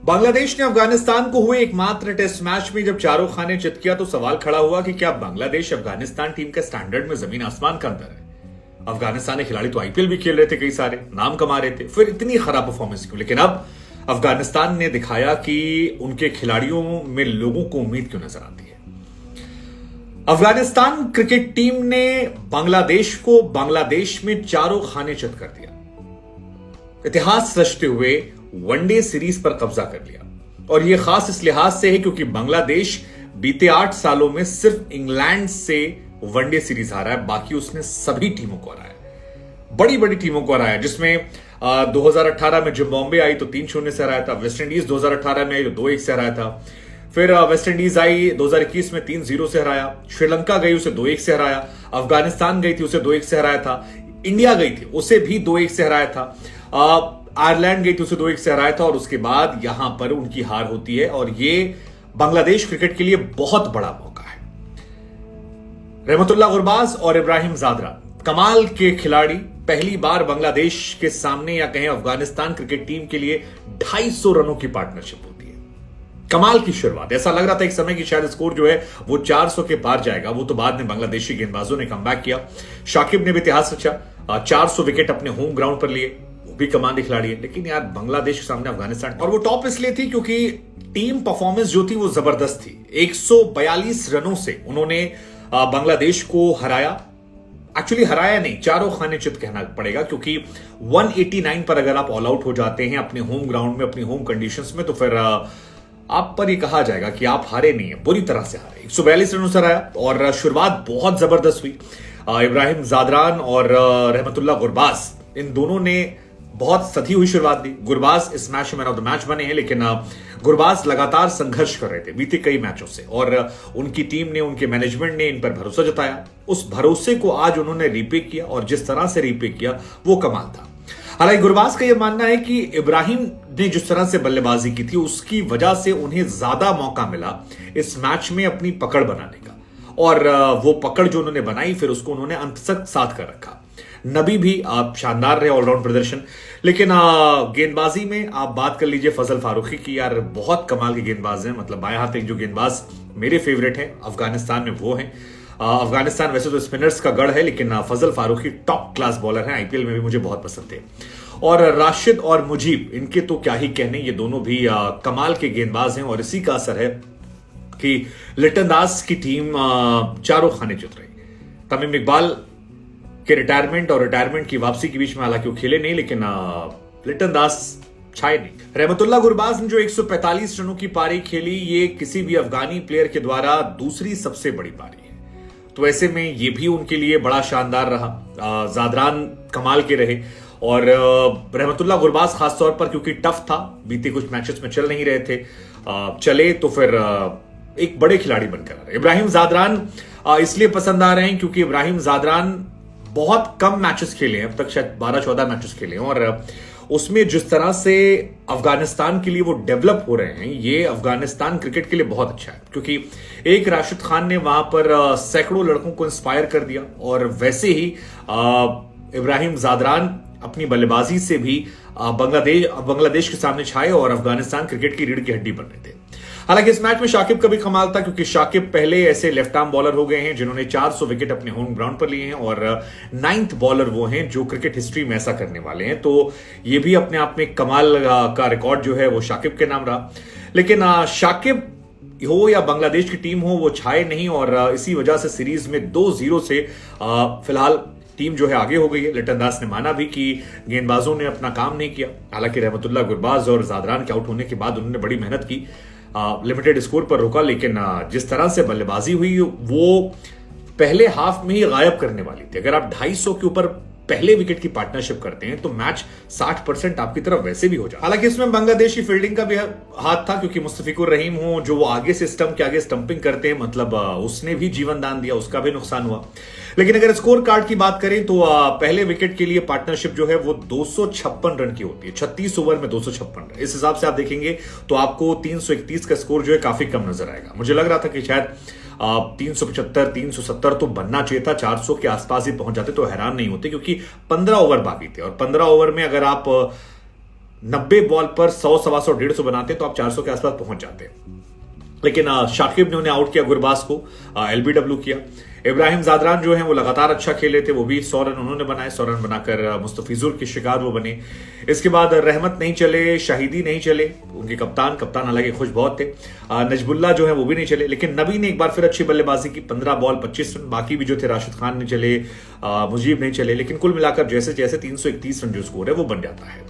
बांग्लादेश ने अफगानिस्तान को हुए एकमात्र टेस्ट मैच में जब चारों खाने चित किया तो सवाल खड़ा हुआ कि क्या बांग्लादेश अफगानिस्तान टीम के स्टैंडर्ड में जमीन आसमान का अंतर है। अफगानिस्तान के खिलाड़ी तो आईपीएल भी खेल रहे थे, कई सारे नाम कमा रहे थे, फिर इतनी खराब परफॉर्मेंस क्यों। लेकिन अब अफगानिस्तान ने दिखाया कि उनके खिलाड़ियों में लोगों को उम्मीद क्यों नजर आती है। अफगानिस्तान क्रिकेट टीम ने बांग्लादेश को बांग्लादेश में चारों खाने चित कर दिया, इतिहास रचते हुए वनडे सीरीज पर कब्जा कर लिया। और यह खास इस लिहाज से है क्योंकि बांग्लादेश बीते 8 सालों में सिर्फ इंग्लैंड से वनडे सीरीज हारा है, बाकी उसने सभी टीमों को हराया, बड़ी बड़ी टीमों को हराया, जिसमें 2018 में जिम्बाब्वे आई तो 3-0 से हराया था, वेस्ट इंडीज 2018 में आई तो 2-1 से हराया था, फिर वेस्ट इंडीज आई 2021 में 3-0 से हराया, श्रीलंका गई उसे 2-1 से हराया, अफगानिस्तान गई थी उसे 2-1 से हराया था, इंडिया गई थी उसे भी 2-1 से हराया था, आयरलैंड गई थी उसे 2-1 से हराया था, और उसके बाद यहां पर उनकी हार होती है। और ये बांग्लादेश क्रिकेट के लिए बहुत बड़ा मौका है। रहमतुल्लाह गुरबाज और इब्राहिम जादरा कमाल के खिलाड़ी, पहली बार बांग्लादेश के सामने या कहें अफगानिस्तान क्रिकेट टीम के लिए 250 रनों की पार्टनरशिप होती है। कमाल की शुरुआत, ऐसा लग रहा था एक समय की शायद स्कोर जो है वो 400 के पार जाएगा, वो तो बाद में बांग्लादेशी गेंदबाजों ने कमबैक किया। शाकिब ने भी इतिहास रचा, 400 विकेट अपने होम ग्राउंड पर लिए, भी कमांडी खिलाड़ी है। लेकिन यार बांग्लादेश के सामने अफगानिस्तान, और वो टॉप इसलिए थी क्योंकि टीम परफॉर्मेंस जो थी वो जबरदस्त थी। 142 रनों से उन्होंने बांग्लादेश को हराया, एक्चुअली हराया नहीं, चारों खाने चित कहना पड़ेगा, क्योंकि 189 पर अगर आप ऑल आउट हो जाते हैं अपने होम ग्राउंड में, अपनी होम कंडीशंस में, तो फिर आप पर यह कहा जाएगा कि आप हारे नहीं है, बुरी तरह से हारे। 142 रनों से हराया और शुरुआत बहुत जबरदस्त हुई। इब्राहिम जादरान और रहमतुल्लाह गुरबाज, इन दोनों ने बहुत सधी हुई शुरुआत दी। गुरबाज इस मैच में मैन ऑफ द मैच बने हैं, लेकिन गुरबाज लगातार संघर्ष कर रहे थे बीते कई मैचों से, और उनकी टीम ने, उनके मैनेजमेंट ने इन पर भरोसा जताया। उस भरोसे को आज उन्होंने रीपे किया, और जिस तरह से रीपे किया वो कमाल था। हालांकि गुरबाज का यह मानना है कि इब्राहिम ने जिस तरह से बल्लेबाजी की थी उसकी वजह से उन्हें ज्यादा मौका मिला इस मैच में अपनी पकड़ बनाने का, और वो पकड़ जो उन्होंने बनाई फिर उसको उन्होंने अंत तक साथ कर रखा। नबी भी शानदार रहे, ऑलराउंड प्रदर्शन। लेकिन गेंदबाजी में आप बात कर लीजिए फजल फारूकी की, यार बहुत कमाल के गेंदबाज हैं। मतलब बाएं हाथ एक जो गेंदबाज मेरे फेवरेट हैं अफगानिस्तान में वो हैं। अफगानिस्तान वैसे तो स्पिनर्स का गढ़ है, लेकिन फजल फारूकी टॉप क्लास बॉलर हैं, आईपीएल में भी मुझे बहुत पसंद थे। और राशिद और मुजीब, इनके तो क्या ही कहने, ये दोनों भी कमाल के गेंदबाज हैं। और इसी का असर है कि लिटन दास की टीम चारों खाने चित रही। तमीम इकबाल के रिटायरमेंट और रिटायरमेंट की वापसी के बीच में हालांकि वो खेले नहीं, लेकिन लिटन दास छाए नहीं। रहमतुल्लाह गुरबाज ने जो 145 रनों की पारी खेली, ये किसी भी अफगानी प्लेयर के द्वारा दूसरी सबसे बड़ी पारी है, तो ऐसे में ये भी उनके लिए बड़ा शानदार रहा। जादरान कमाल के रहे, और रहमतुल्लाह गुरबाज खासतौर पर क्योंकि टफ था, बीते कुछ मैचेस में चल नहीं रहे थे, चले तो फिर एक बड़े खिलाड़ी बनकर आ रहे। इब्राहिम जादरान इसलिए पसंद आ रहे हैं क्योंकि इब्राहिम जादरान बहुत कम मैचेस खेले हैं, अब तक शायद 12-14 मैचेस खेले हैं, और उसमें जिस तरह से अफगानिस्तान के लिए वो डेवलप हो रहे हैं, ये अफगानिस्तान क्रिकेट के लिए बहुत अच्छा है। क्योंकि एक राशिद खान ने वहां पर सैकड़ों लड़कों को इंस्पायर कर दिया, और वैसे ही इब्राहिम जादरान अपनी बल्लेबाजी से भी बांग्लादेश के सामने छाए और अफगानिस्तान क्रिकेट की रीढ़ की हड्डी बन रहे थे। हालांकि इस मैच में शाकिब का भी कमाल था, क्योंकि शाकिब पहले ऐसे लेफ्ट आर्म बॉलर हो गए हैं जिन्होंने 400 विकेट अपने होम ग्राउंड पर लिए हैं, और 9th बॉलर वो हैं जो क्रिकेट हिस्ट्री में ऐसा करने वाले हैं। तो ये भी अपने आप में कमाल का रिकॉर्ड जो है वो शाकिब के नाम रहा। लेकिन शाकिब हो या बांग्लादेश की टीम हो, वो छाए नहीं, और इसी वजह से सीरीज में 2-0 से फिलहाल टीम जो है आगे हो गई है। लिटन दास ने माना भी कि गेंदबाजों ने अपना काम नहीं किया। हालांकि रहमतुल्लाह गुरबाज और जादरान के आउट होने के बाद उन्होंने बड़ी मेहनत की, लिमिटेड स्कोर पर रोका, लेकिन जिस तरह से बल्लेबाजी हुई वो पहले हाफ में ही गायब करने वाली थी। अगर आप 250 के ऊपर पहले विकेट की पार्टनरशिप करते हैं तो मैच 60% आपकी तरफ वैसे भी हो जाए। हालांकि इसमें बांग्लादेश की फील्डिंग का भी हाथ था, क्योंकि मुस्तफिकुर रहीम हो जो वो आगे से स्टंप के आगे स्टंपिंग करते हैं, मतलब उसने भी जीवन दान दिया, उसका भी नुकसान हुआ। लेकिन अगर स्कोर कार्ड की बात करें तो पहले विकेट के लिए पार्टनरशिप जो है वो 256 रन की होती है, 36 ओवर में 256 रन। इस हिसाब से आप देखेंगे तो आपको 331 का स्कोर जो है काफी कम नजर आएगा। मुझे लग रहा था कि शायद 375 370 तो बनना चाहिए था, 400 के आसपास ही पहुंच जाते तो हैरान नहीं होते, क्योंकि 15 ओवर बाकी थे, और 15 ओवर में अगर आप 90 बॉल पर 100, 125, 150 बनाते तो आप 400 के आसपास पहुंच जाते। लेकिन शाकिब ने उन्हें आउट किया, गुरबाज को एलबीडब्ल्यू किया। इब्राहिम जादरान जो है वो लगातार अच्छा खेले थे, वो भी 100 रन उन्होंने बनाए, 100 रन बनाकर मुस्तफिजुर के शिकार वो बने। इसके बाद रहमत नहीं चले, शाहिदी नहीं चले, उनके कप्तान हालांकि खुश बहुत थे, नजबुल्ला जो है वो भी नहीं चले। लेकिन नबी ने एक बार फिर अच्छी बल्लेबाजी की, 15 बॉल 25 रन। बाकी भी जो थे, राशिद खान नहीं चले, मुजीब नहीं चले, लेकिन कुल मिलाकर जैसे जैसे 331 रन जो स्कोर है वो बन जाता है।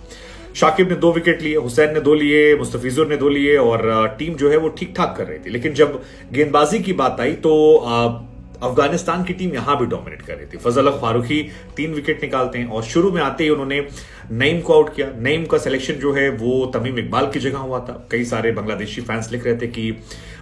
शाकिब ने 2 विकेट लिए, हुसैन ने 2 लिए, मुस्तफिजुर ने 2 लिए और टीम जो है वो ठीक ठाक कर रही थी। लेकिन जब गेंदबाजी की बात आई तो अफगानिस्तान की टीम यहां भी डोमिनेट कर रही थी। फजल हक फारूकी 3 विकेट निकालते हैं और शुरू में आते ही उन्होंने नईम को आउट किया। नईम का सिलेक्शन जो है वो तमीम इकबाल की जगह हुआ था। कई सारे बांग्लादेशी फैंस लिख रहे थे कि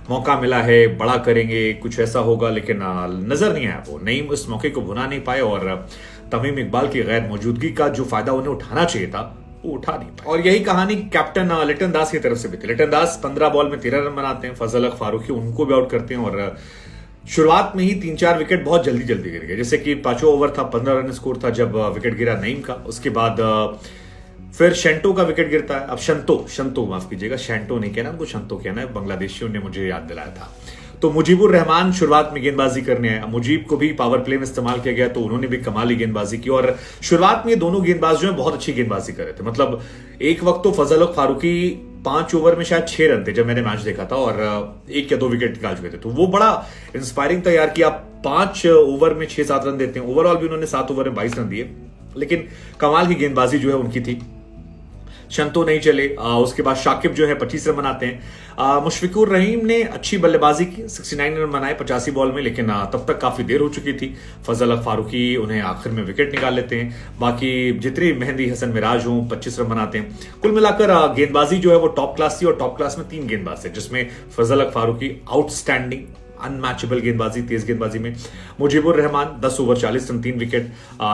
मौका मिला है, बड़ा करेंगे, कुछ ऐसा होगा, लेकिन नजर नहीं आया। वो नईम इस मौके को भुना नहीं पाए और तमीम इकबाल की गैर मौजूदगी का जो फायदा उन्हें उठाना चाहिए था वो उठा नहीं पाए। और यही कहानी कैप्टन लिटन दास की तरफ से भी थी। लिटन दास 15 बॉल में 13 रन बनाते हैं, फजल हक फारूकी उनको भी आउट करते हैं और शुरुआत में ही 3-4 विकेट बहुत जल्दी गिर गए। जैसे कि 5वां ओवर था, 15 रन स्कोर था जब विकेट गिरा नईम का। उसके बाद फिर शेंटो का विकेट गिरता है। अब शंतो माफ कीजिएगा, शेंटो नहीं कहना, उनको शंतो कहना है, बांग्लादेशियों ने मुझे याद दिलाया था। तो मुजीबुर रहमान शुरुआत में गेंदबाजी करने आए। मुजीब को भी पावर प्ले में इस्तेमाल किया गया तो उन्होंने भी कमाली गेंदबाजी की और शुरुआत में ये दोनों गेंदबाज जो है बहुत अच्छी गेंदबाजी कर रहे थे। मतलब एक वक्त तो फजल हक फारूकी 5 ओवर में शायद 6 रन थे जब मैंने मैच देखा था और 1 या 2 विकेट निकाल चुके थे, तो वो बड़ा इंस्पायरिंग था यार कि आप 5 ओवर में 6-7 रन देते हैं। ओवरऑल भी उन्होंने 7 ओवर में 22 रन दिए, लेकिन कमाल की गेंदबाजी जो है उनकी थी। शंतो नहीं चले। उसके बाद शाकिब जो है 25 रन बनाते हैं। मुशफिकुर रहीम ने अच्छी बल्लेबाजी की, 69 रन बनाए 85 बॉल में, लेकिन तब तक काफी देर हो चुकी थी। फजल हक फारूकी उन्हें आखिर में विकेट निकाल लेते हैं। बाकी जितने मेहंदी हसन मिराज हों 25 रन बनाते हैं। कुल मिलाकर गेंदबाजी जो है वो टॉप क्लास थी और टॉप क्लास में 3 गेंदबाज थे, जिसमें फजल हक फारूकी आउटस्टैंडिंग अनमैचेबल गेंदबाजी, तेज गेंदबाजी में। Mujeebur Rahman 10 over 40 run 3 wicket.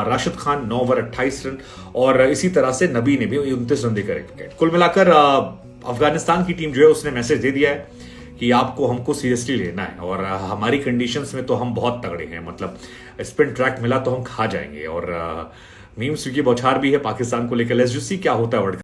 Rashid Khan 9 over 28 run और इसी तरह से नबी ने भी 29 रन देकर 1 विकेट। कुल मिलाकर अफगानिस्तान की टीम जो है उसने मैसेज दे दिया है कि आपको हमको सीरियसली लेना है और हमारी कंडीशंस में तो हम बहुत तगड़े हैं। मतलब स्पिन ट्रैक मिला तो हम खा जाएंगे और मीम्स की बौछार भी है पाकिस्तान को लेकर। लेट्स जस्ट सी क्या होता है वर्ल्ड